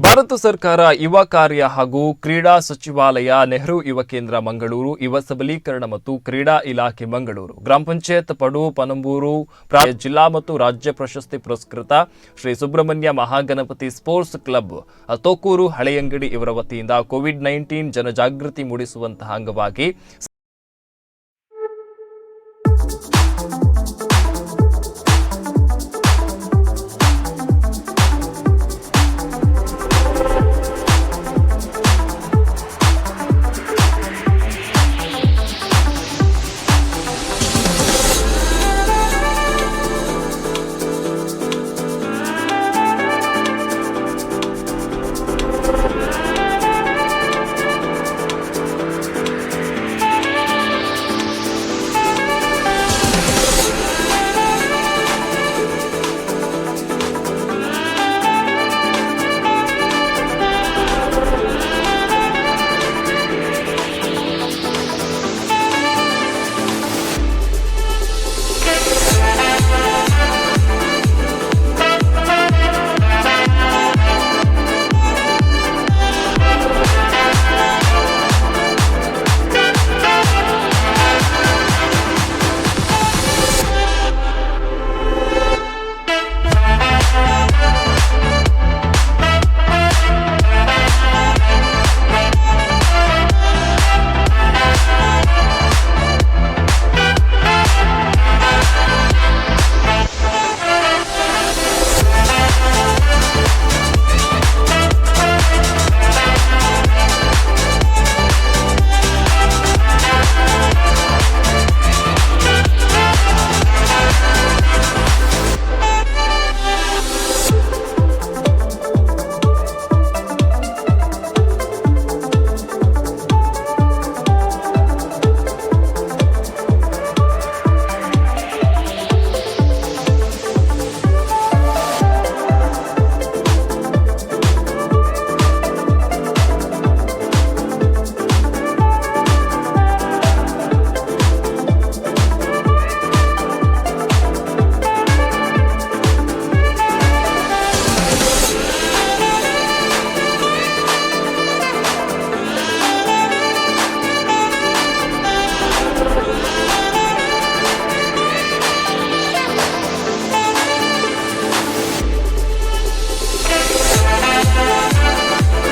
ಭಾರತ ಸರ್ಕಾರ ಯುವ ಕಾರ್ಯ ಹಾಗೂ ಕ್ರೀಡಾ ಸಚಿವಾಲಯ, ನೆಹರು ಯುವ ಕೇಂದ್ರ ಮಂಗಳೂರು, ಯುವ ಸಬಲೀಕರಣ ಮತ್ತು ಕ್ರೀಡಾ ಇಲಾಖೆ ಮಂಗಳೂರು, ಗ್ರಾಮ ಪಂಚಾಯತ್ ಪಡು ಪನಂಬೂರು ಜಿಲ್ಲಾ ಮತ್ತು ರಾಜ್ಯ ಪ್ರಶಸ್ತಿ ಪುರಸ್ಕೃತ ಶ್ರೀ ಸುಬ್ರಹ್ಮಣ್ಯ ಮಹಾಗಣಪತಿ ಸ್ಪೋರ್ಟ್ಸ್ ಕ್ಲಬ್ ತೋಕೂರು ಹಳೆಯಂಗಡಿ ಇವರ ವತಿಯಿಂದ ಕೋವಿಡ್-19 ಜನಜಾಗೃತಿ ಮೂಡಿಸುವಂತಹ ಅಂಗವಾಗಿ